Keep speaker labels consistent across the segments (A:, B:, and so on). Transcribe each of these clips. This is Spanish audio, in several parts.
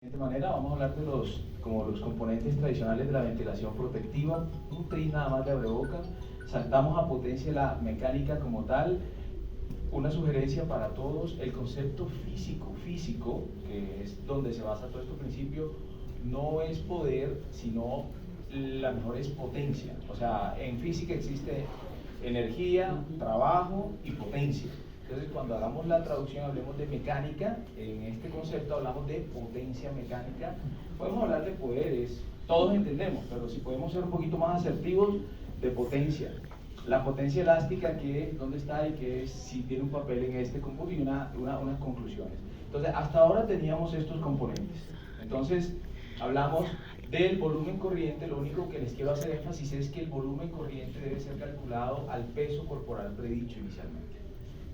A: De esta manera vamos a hablar de los componentes tradicionales de la ventilación protectiva, un tris nada más de abrebocas, saltamos a potencia la mecánica como tal, una sugerencia para todos, el concepto físico, que es donde se basa todo este principio, no es poder, sino la mejor es potencia. O sea, en física existe energía, trabajo y potencia. Entonces, cuando hagamos la traducción, hablemos de mecánica, en este concepto hablamos de potencia mecánica. Podemos hablar de poderes, todos entendemos, pero si podemos ser un poquito más asertivos, de potencia. La potencia elástica, que dónde está y que si tiene un papel en este compuesto y unas conclusiones. Entonces, hasta ahora teníamos estos componentes. Entonces, hablamos del volumen corriente. Lo único que les quiero hacer énfasis es que el volumen corriente debe ser calculado al peso corporal predicho inicialmente.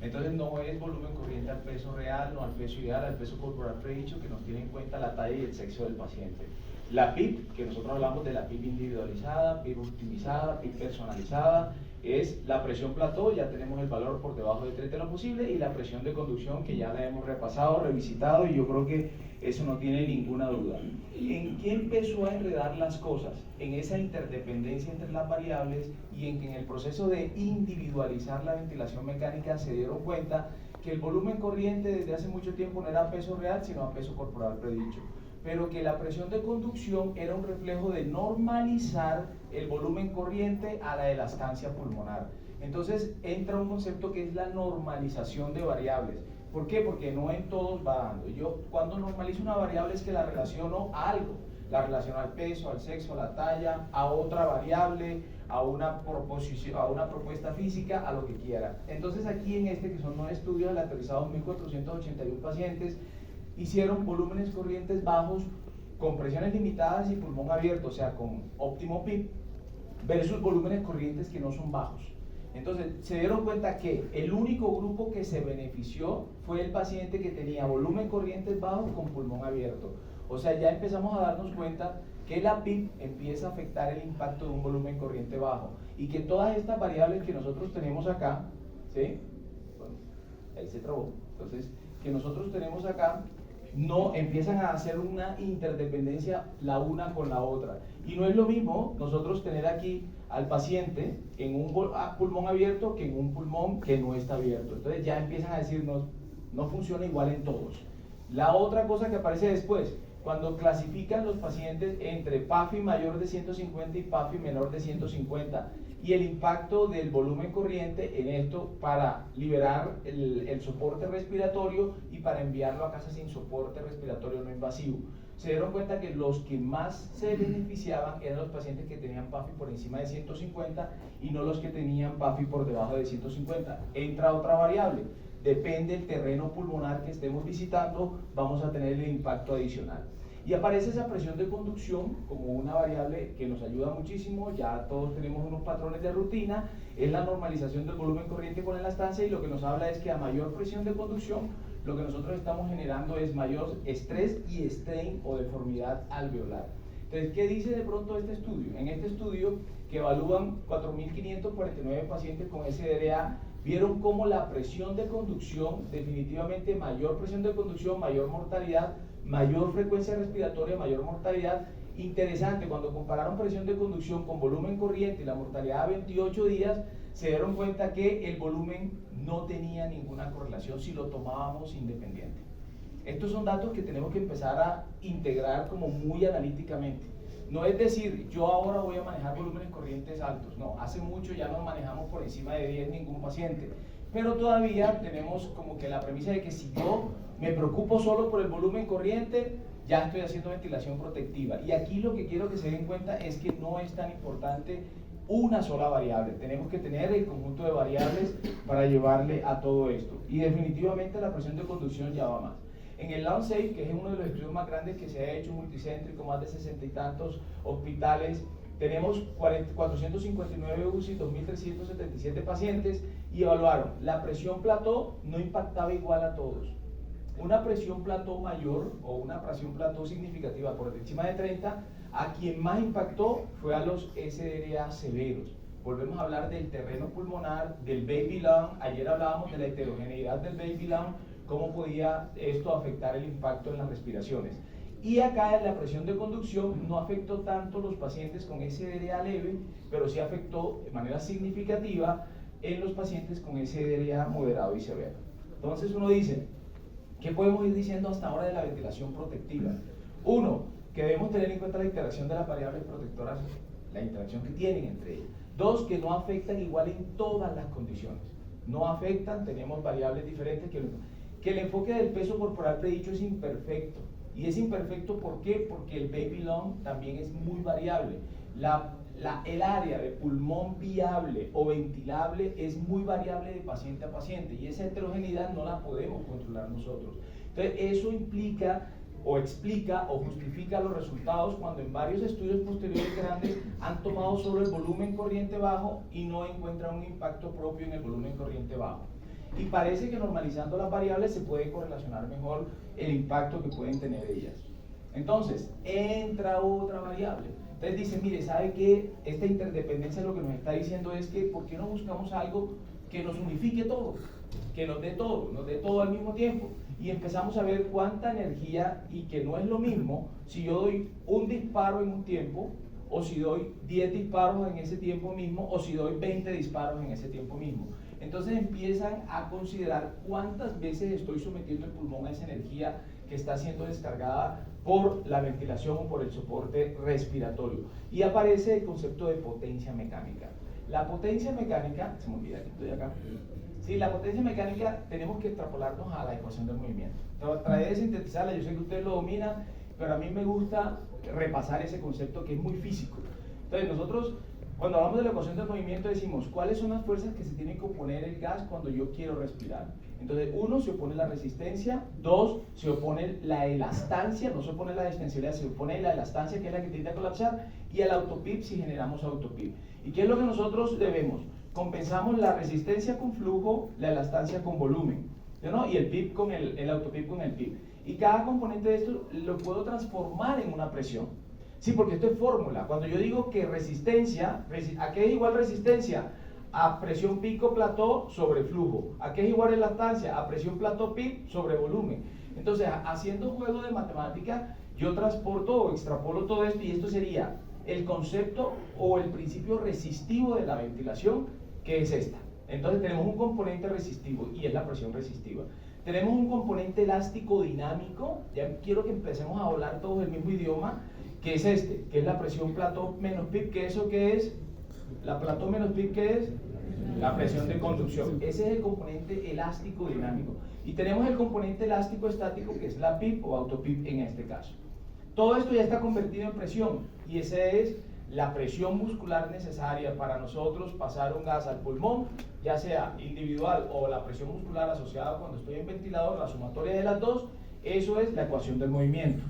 A: Entonces no es volumen corriente al peso real, no al peso ideal, al peso corporal predicho, que nos tiene en cuenta la talla y el sexo del paciente. La PIP, que nosotros hablamos de la PIP individualizada, PIP optimizada, PIP personalizada, es la presión plató, ya tenemos el valor por debajo de 3 de lo posible, y la presión de conducción, que ya la hemos repasado, revisitado, y yo creo que eso no tiene ninguna duda. ¿En qué empezó a enredar las cosas? En esa interdependencia entre las variables y en que en el proceso de individualizar la ventilación mecánica se dieron cuenta que el volumen corriente desde hace mucho tiempo no era a peso real, sino a peso corporal predicho, pero que la presión de conducción era un reflejo de normalizar el volumen corriente a la elastancia pulmonar. Entonces entra un concepto que es la normalización de variables. ¿Por qué? Porque no en todos va dando. Yo cuando normalizo una variable es que la relaciono a algo, la relaciono al peso, al sexo, a la talla, a otra variable, a una propuesta física, a lo que quiera. Entonces aquí en este, que son 9 estudios aleatorizados, 1481 pacientes, hicieron volúmenes corrientes bajos con presiones limitadas y pulmón abierto, o sea, con óptimo PIP, versus volúmenes corrientes que no son bajos. Entonces, se dieron cuenta que el único grupo que se benefició fue el paciente que tenía volumen corrientes bajo con pulmón abierto. O sea, ya empezamos a darnos cuenta que la PIP empieza a afectar el impacto de un volumen corriente bajo y que todas estas variables que nosotros tenemos acá, ¿sí? Bueno, ahí se trabó. Entonces, que nosotros tenemos acá, no empiezan a hacer una interdependencia la una con la otra. Y no es lo mismo nosotros tener aquí al paciente en un pulmón abierto que en un pulmón que no está abierto. Entonces ya empiezan a decirnos, no funciona igual en todos. La otra cosa que aparece después, cuando clasifican los pacientes entre PAFI mayor de 150 y PAFI menor de 150, y el impacto del volumen corriente en esto para liberar el soporte respiratorio y para enviarlo a casa sin soporte respiratorio no invasivo. Se dieron cuenta que los que más se beneficiaban eran los pacientes que tenían PAFI por encima de 150 y no los que tenían PAFI por debajo de 150. Entra otra variable. Depende del terreno pulmonar que estemos visitando, vamos a tener el impacto adicional. Y aparece esa presión de conducción como una variable que nos ayuda muchísimo. Ya todos tenemos unos patrones de rutina, es la normalización del volumen corriente con elastancia, y lo que nos habla es que a mayor presión de conducción, lo que nosotros estamos generando es mayor estrés y strain o deformidad alveolar. Entonces, ¿qué dice de pronto este estudio? En este estudio, que evalúan 4.549 pacientes con SDRA, vieron cómo la presión de conducción, definitivamente mayor presión de conducción, mayor mortalidad, mayor frecuencia respiratoria, mayor mortalidad. Interesante, cuando compararon presión de conducción con volumen corriente y la mortalidad a 28 días, se dieron cuenta que el volumen no tenía ninguna correlación si lo tomábamos independiente. Estos son datos que tenemos que empezar a integrar como muy analíticamente. No es decir, yo ahora voy a manejar volúmenes corrientes altos. No, hace mucho ya no manejamos por encima de 10 ningún paciente. Pero todavía tenemos como que la premisa de que si yo me preocupo solo por el volumen corriente, ya estoy haciendo ventilación protectiva. Y aquí lo que quiero que se den cuenta es que no es tan importante una sola variable. Tenemos que tener el conjunto de variables para llevarle a todo esto. Y definitivamente la presión de conducción ya va más. En el Lancet, que es uno de los estudios más grandes que se ha hecho multicéntrico, más de 60 y tantos hospitales, tenemos 459 UCI, 2.377 pacientes, y evaluaron la presión plató, no impactaba igual a todos. Una presión plató mayor o una presión plató significativa por encima de 30, a quien más impactó fue a los SDRA severos. Volvemos a hablar del terreno pulmonar, del baby lung. Ayer hablábamos de la heterogeneidad del baby lung, cómo podía esto afectar el impacto en las respiraciones. Y acá en la presión de conducción no afectó tanto los pacientes con SDRA leve, pero sí afectó de manera significativa en los pacientes con SDRA moderado y severo. Entonces uno dice, ¿qué podemos ir diciendo hasta ahora de la ventilación protectiva? Uno, que debemos tener en cuenta la interacción de las variables protectoras, la interacción que tienen entre ellas. Dos, que no afectan igual en todas las condiciones. No afectan, tenemos variables diferentes. Que el enfoque del peso corporal predicho es imperfecto. Y es imperfecto, ¿por qué? Porque el baby lung también es muy variable. El área de pulmón viable o ventilable es muy variable de paciente a paciente. Y esa heterogeneidad no la podemos controlar nosotros. Entonces, eso implica o explica o justifica los resultados cuando en varios estudios posteriores grandes han tomado solo el volumen corriente bajo y no encuentran un impacto propio en el volumen corriente bajo. Y parece que normalizando las variables se puede correlacionar mejor el impacto que pueden tener ellas. Entonces, entra otra variable. Entonces dicen, mire, ¿sabe qué? Esta interdependencia lo que nos está diciendo es que ¿por qué no buscamos algo que nos unifique todo? Que nos dé todo al mismo tiempo. Y empezamos a ver cuánta energía, y que no es lo mismo si yo doy un disparo en un tiempo, o si doy 10 disparos en ese tiempo mismo, o si doy 20 disparos en ese tiempo mismo. Entonces empiezan a considerar cuántas veces estoy sometiendo el pulmón a esa energía que está siendo descargada por la ventilación o por el soporte respiratorio. Y aparece el concepto de potencia mecánica. La potencia mecánica, se me olvida que estoy acá. Sí, la potencia mecánica tenemos que extrapolarnos a la ecuación del movimiento. Traté de sintetizarla, yo sé que ustedes lo dominan, pero a mí me gusta repasar ese concepto que es muy físico. Entonces nosotros, cuando hablamos de la ecuación del movimiento, decimos cuáles son las fuerzas que se tienen que oponer el gas cuando yo quiero respirar. Entonces, uno, se opone la resistencia. Dos, se opone la elastancia, no se opone la extensibilidad, se opone la elastancia, que es la que tiende a colapsar, y el autopip si generamos autopip. ¿Y qué es lo que nosotros debemos? Compensamos la resistencia con flujo, la elastancia con volumen, ¿no? Y el PIP con el autopip con el PIP. Y cada componente de esto lo puedo transformar en una presión. Sí, porque esto es fórmula. Cuando yo digo que resistencia, ¿a qué es igual resistencia? A presión pico plató sobre flujo. ¿A qué es igual elastancia? A presión plató PIP sobre volumen. Entonces, haciendo juego de matemática, yo transporto o extrapolo todo esto, y esto sería el concepto o el principio resistivo de la ventilación, que es esta. Entonces tenemos un componente resistivo y es la presión resistiva. Tenemos un componente elástico dinámico, ya quiero que empecemos a hablar todos el mismo idioma, que es este, que es la presión plató menos PIP, que eso que es, la plató menos PIP, que es la presión de conducción. Ese es el componente elástico dinámico. Y tenemos el componente elástico estático, que es la PIP o autopip en este caso. Todo esto ya está convertido en presión, y esa es la presión muscular necesaria para nosotros pasar un gas al pulmón, ya sea individual o la presión muscular asociada cuando estoy en ventilador, la sumatoria de las dos. Eso es la ecuación del movimiento.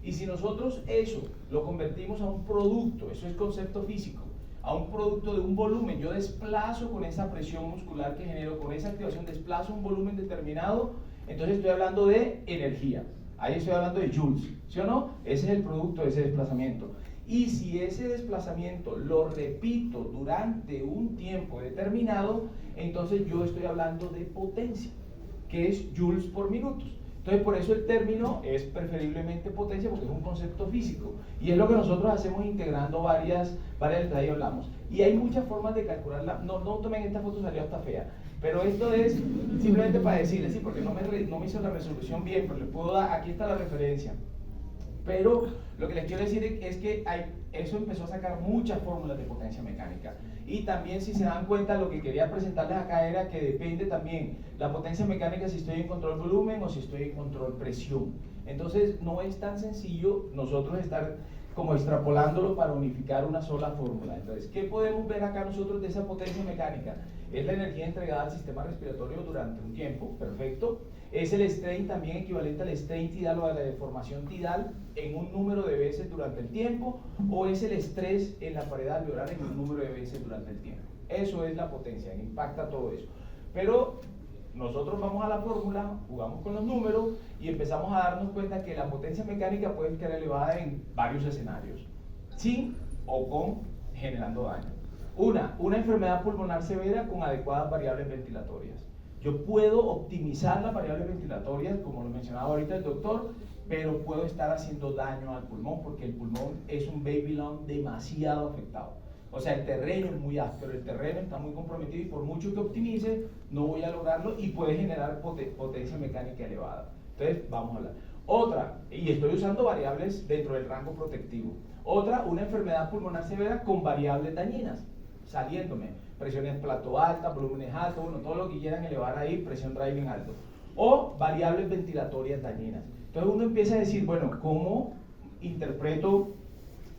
A: Y si nosotros eso lo convertimos a un producto, eso es concepto físico, a un producto de un volumen, yo desplazo con esa presión muscular que genero, con esa activación desplazo un volumen determinado, entonces estoy hablando de energía. Ahí estoy hablando de joules, ¿sí o no? Ese es el producto de ese desplazamiento. Y si ese desplazamiento lo repito durante un tiempo determinado, entonces yo estoy hablando de potencia, que es joules por minutos. Entonces, por eso el término es preferiblemente potencia, porque es un concepto físico. Y es lo que nosotros hacemos integrando varias letras, ahí hablamos. Y hay muchas formas de calcularla. No tomen esta foto, salió hasta fea. Pero esto es simplemente para decirles, sí, porque no me hizo la resolución bien, pero les puedo dar, aquí está la referencia. Pero lo que les quiero decir es que eso empezó a sacar muchas fórmulas de potencia mecánica. Y también, si se dan cuenta, lo que quería presentarles acá era que depende también la potencia mecánica si estoy en control volumen o si estoy en control presión. Entonces no es tan sencillo nosotros estar como extrapolándolo para unificar una sola fórmula. Entonces, ¿qué podemos ver acá nosotros de esa potencia mecánica? Es la energía entregada al sistema respiratorio durante un tiempo, perfecto. Es el strain también equivalente al strain tidal o a la deformación tidal en un número de veces durante el tiempo, o es el estrés en la pared alveolar en un número de veces durante el tiempo. Eso es la potencia, impacta todo eso. Pero nosotros vamos a la fórmula, jugamos con los números y empezamos a darnos cuenta que la potencia mecánica puede estar elevada en varios escenarios, sin o con generando daño. Una enfermedad pulmonar severa con adecuadas variables ventilatorias. Yo puedo optimizar las variables ventilatorias, como lo mencionaba ahorita el doctor, pero puedo estar haciendo daño al pulmón porque el pulmón es un baby lung demasiado afectado. O sea, el terreno es muy áspero, el terreno está muy comprometido y por mucho que optimice, no voy a lograrlo y puede generar potencia mecánica elevada. Entonces, vamos a hablar. Otra, y estoy usando variables dentro del rango protectivo. Otra, una enfermedad pulmonar severa con variables dañinas, saliéndome. Presiones plato alta, volúmenes altos, bueno, todo lo que quieran elevar ahí, presión driving alto. O variables ventilatorias dañinas. Entonces uno empieza a decir, bueno, ¿cómo interpreto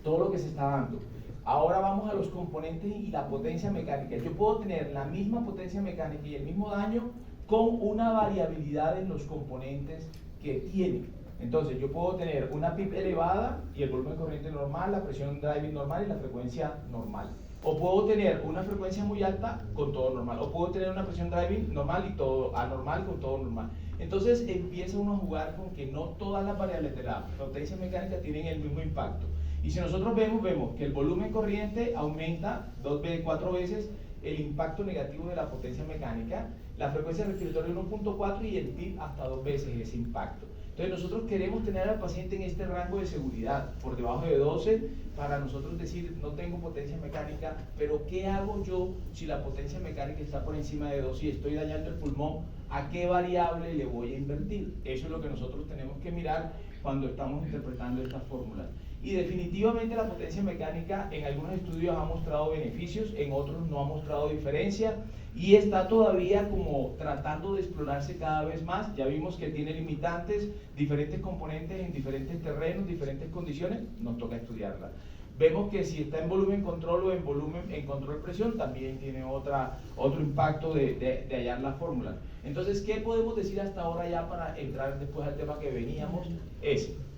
A: todo lo que se está dando? Ahora vamos a los componentes y la potencia mecánica. Yo puedo tener la misma potencia mecánica y el mismo daño con una variabilidad en los componentes que tiene. Entonces yo puedo tener una PIP elevada y el volumen corriente normal, la presión driving normal y la frecuencia normal. O puedo tener una frecuencia muy alta con todo normal. O puedo tener una presión driving normal y todo anormal con todo normal. Entonces empieza uno a jugar con que no todas las variables de la potencia mecánica tienen el mismo impacto. Y si nosotros vemos que el volumen corriente aumenta 4 veces el impacto negativo de la potencia mecánica, la frecuencia respiratoria 1.4 y el PIB hasta 2 veces ese impacto. Entonces nosotros queremos tener al paciente en este rango de seguridad, por debajo de 12, para nosotros decir, no tengo potencia mecánica, pero ¿qué hago yo si la potencia mecánica está por encima de 12 y estoy dañando el pulmón? ¿A qué variable le voy a invertir? Eso es lo que nosotros tenemos que mirar cuando estamos interpretando estas fórmulas. Y definitivamente la potencia mecánica en algunos estudios ha mostrado beneficios, en otros no ha mostrado diferencia y está todavía como tratando de explorarse cada vez más. Ya vimos que tiene limitantes, diferentes componentes en diferentes terrenos, diferentes condiciones, nos toca estudiarla. Vemos que si está en volumen control o en control presión también tiene otro impacto de hallar la fórmula. Entonces, ¿qué podemos decir hasta ahora ya para entrar después al tema que veníamos?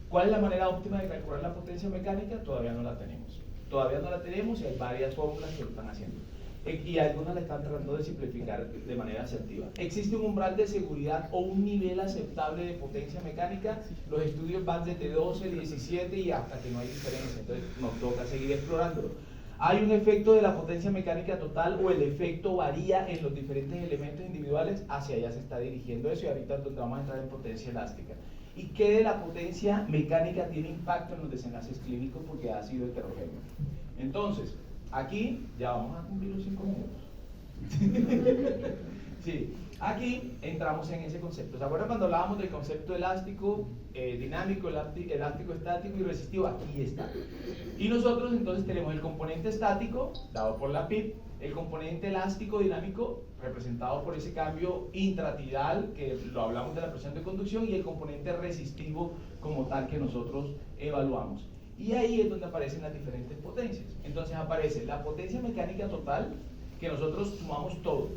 A: ¿Cuál es la manera óptima de calcular la potencia mecánica? Todavía no la tenemos. Todavía no la tenemos y hay varias fórmulas que lo están haciendo. Y algunas la están tratando de simplificar de manera asertiva. ¿Existe un umbral de seguridad o un nivel aceptable de potencia mecánica? Los estudios van desde 12, 17 y hasta que no hay diferencia. Entonces nos toca seguir explorándolo. ¿Hay un efecto de la potencia mecánica total o el efecto varía en los diferentes elementos individuales? Hacia allá se está dirigiendo eso y ahorita es donde vamos a entrar en potencia elástica. ¿Y qué de la potencia mecánica tiene impacto en los desenlaces clínicos porque ha sido heterogéneo? Entonces, aquí ya vamos a cumplir los 5 minutos. Sí, aquí entramos en ese concepto. ¿Se acuerdan cuando hablábamos del concepto elástico, dinámico, elástico estático y resistivo? Aquí está. Y nosotros entonces tenemos el componente estático, dado por la PIP, el componente elástico dinámico, representado por ese cambio intratidal, que lo hablamos de la presión de conducción, y el componente resistivo como tal que nosotros evaluamos. Y ahí es donde aparecen las diferentes potencias. Entonces aparece la potencia mecánica total, que nosotros sumamos todo,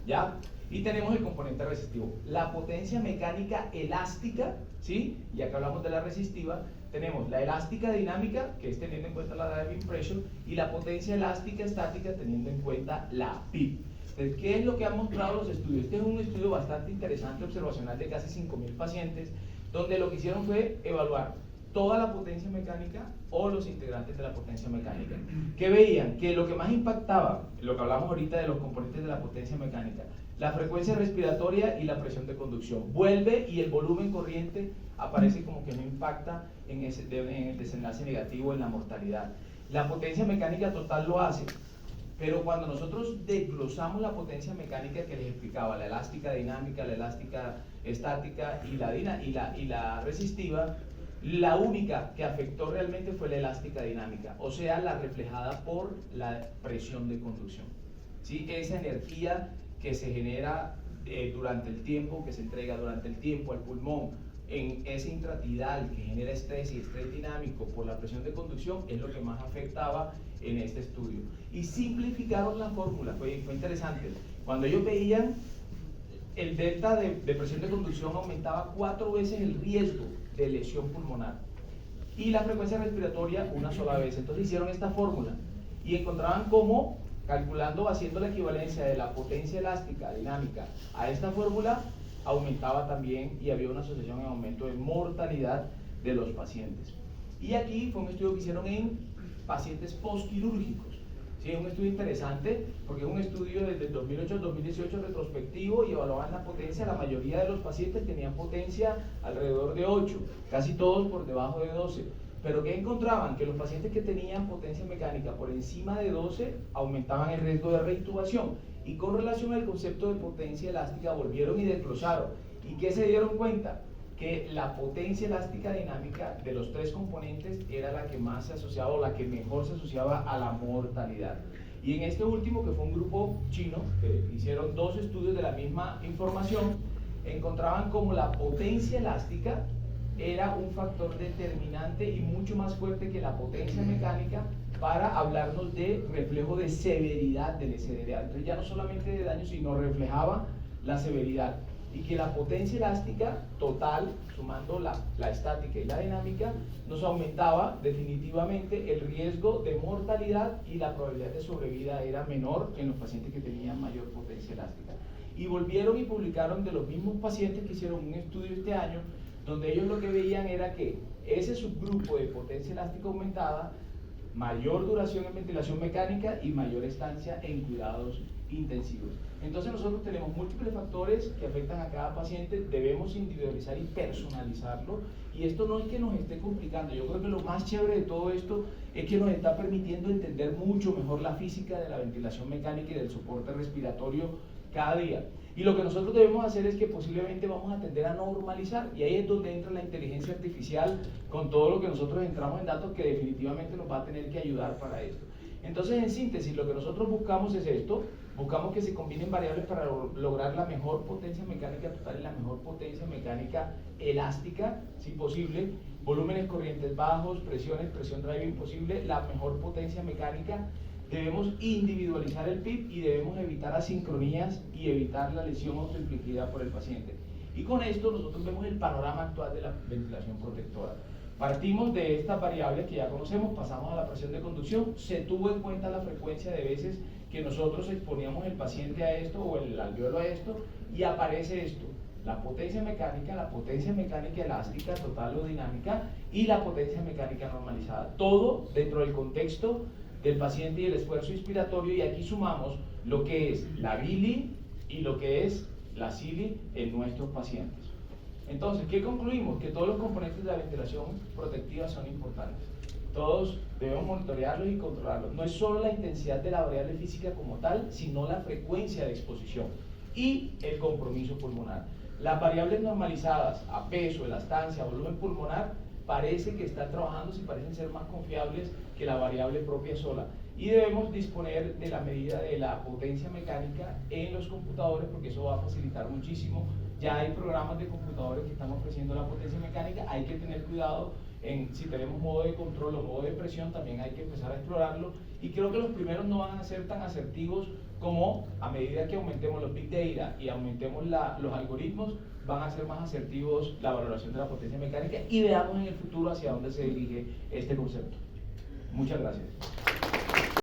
A: ¿ya? Y tenemos el componente resistivo. La potencia mecánica elástica, ¿sí? Y acá hablamos de la resistiva. Tenemos la elástica dinámica, que es teniendo en cuenta la driving pressure, y la potencia elástica estática teniendo en cuenta la PIP. Entonces, ¿qué es lo que han mostrado los estudios? Este es un estudio bastante interesante, observacional, de casi 5.000 pacientes, donde lo que hicieron fue evaluar toda la potencia mecánica o los integrantes de la potencia mecánica. ¿Qué veían? Que lo que más impactaba, lo que hablamos ahorita de los componentes de la potencia mecánica, la frecuencia respiratoria y la presión de conducción. Vuelve y el volumen corriente aparece como que no impacta en el desenlace negativo, en la mortalidad. La potencia mecánica total lo hace, pero cuando nosotros desglosamos la potencia mecánica que les explicaba, la elástica dinámica, la elástica estática y la resistiva, la única que afectó realmente fue la elástica dinámica, o sea, la reflejada por la presión de conducción. ¿Sí? Esa energía que se genera durante el tiempo, que se entrega durante el tiempo al pulmón, en ese intratidal que genera estrés y estrés dinámico por la presión de conducción, es lo que más afectaba en este estudio. Y simplificaron la fórmula, fue interesante. Cuando ellos veían el delta de presión de conducción aumentaba 4 veces el riesgo de lesión pulmonar y la frecuencia respiratoria una sola vez. Entonces hicieron esta fórmula y encontraban cómo, calculando, haciendo la equivalencia de la potencia elástica dinámica a esta fórmula, aumentaba también y había una asociación en aumento de mortalidad de los pacientes. Y aquí fue un estudio que hicieron en pacientes postquirúrgicos, Sí, es un estudio interesante porque es un estudio desde el 2008 al 2018 retrospectivo y evaluaban la potencia. La mayoría de los pacientes tenían potencia alrededor de 8, casi todos por debajo de 12. Pero ¿qué encontraban? Que los pacientes que tenían potencia mecánica por encima de 12 aumentaban el riesgo de reintubación. Y con relación al concepto de potencia elástica volvieron y desglosaron. ¿Y qué se dieron cuenta? Que la potencia elástica dinámica de los tres componentes era la que más se asociaba o la que mejor se asociaba a la mortalidad. Y en este último, que fue un grupo chino, que hicieron 2 estudios de la misma información, encontraban como la potencia elástica era un factor determinante y mucho más fuerte que la potencia mecánica para hablarnos de reflejo de severidad del SDRA. Entonces ya no solamente de daño, sino reflejaba la severidad. Y que la potencia elástica total, sumando la estática y la dinámica, nos aumentaba definitivamente el riesgo de mortalidad y la probabilidad de sobrevida era menor en los pacientes que tenían mayor potencia elástica. Y volvieron y publicaron de los mismos pacientes que hicieron un estudio este año, donde ellos lo que veían era que ese subgrupo de potencia elástica aumentada, mayor duración en ventilación mecánica y mayor estancia en cuidados intensivos. Entonces nosotros tenemos múltiples factores que afectan a cada paciente, debemos individualizar y personalizarlo, y esto no es que nos esté complicando. Yo creo que lo más chévere de todo esto es que nos está permitiendo entender mucho mejor la física de la ventilación mecánica y del soporte respiratorio cada día. Y lo que nosotros debemos hacer es que posiblemente vamos a tender a normalizar, y ahí es donde entra la inteligencia artificial con todo lo que nosotros entramos en datos que definitivamente nos va a tener que ayudar para esto. Entonces, en síntesis, lo que nosotros buscamos es esto: buscamos que se combinen variables para lograr la mejor potencia mecánica total y la mejor potencia mecánica elástica, si posible, volúmenes corrientes bajos, presión drive imposible, la mejor potencia mecánica. Debemos individualizar el PIB y debemos evitar asincronías y evitar la lesión autoinfligida por el paciente. Y con esto nosotros vemos el panorama actual de la ventilación protectora. Partimos de estas variables que ya conocemos, pasamos a la presión de conducción, se tuvo en cuenta la frecuencia de veces que nosotros exponíamos el paciente a esto o el alveolo a esto, y aparece esto: la potencia mecánica elástica total o dinámica y la potencia mecánica normalizada, todo dentro del contexto del paciente y el esfuerzo inspiratorio, y aquí sumamos lo que es la bili y lo que es la cili en nuestros pacientes. Entonces, ¿qué concluimos? Que todos los componentes de la ventilación protectiva son importantes. Todos debemos monitorearlos y controlarlos. No es solo la intensidad de la variable física como tal, sino la frecuencia de exposición y el compromiso pulmonar. Las variables normalizadas a peso, elastancia, volumen pulmonar, parece que están trabajando, si parecen ser más confiables que la variable propia sola. Y debemos disponer de la medida de la potencia mecánica en los computadores, porque eso va a facilitar muchísimo. Ya hay programas de computadores que están ofreciendo la potencia mecánica, hay que tener cuidado si tenemos modo de control o modo de presión, también hay que empezar a explorarlo, y creo que los primeros no van a ser tan asertivos como a medida que aumentemos los big data y aumentemos los algoritmos, van a ser más asertivos la valoración de la potencia mecánica, y veamos en el futuro hacia dónde se dirige este concepto. Muchas gracias.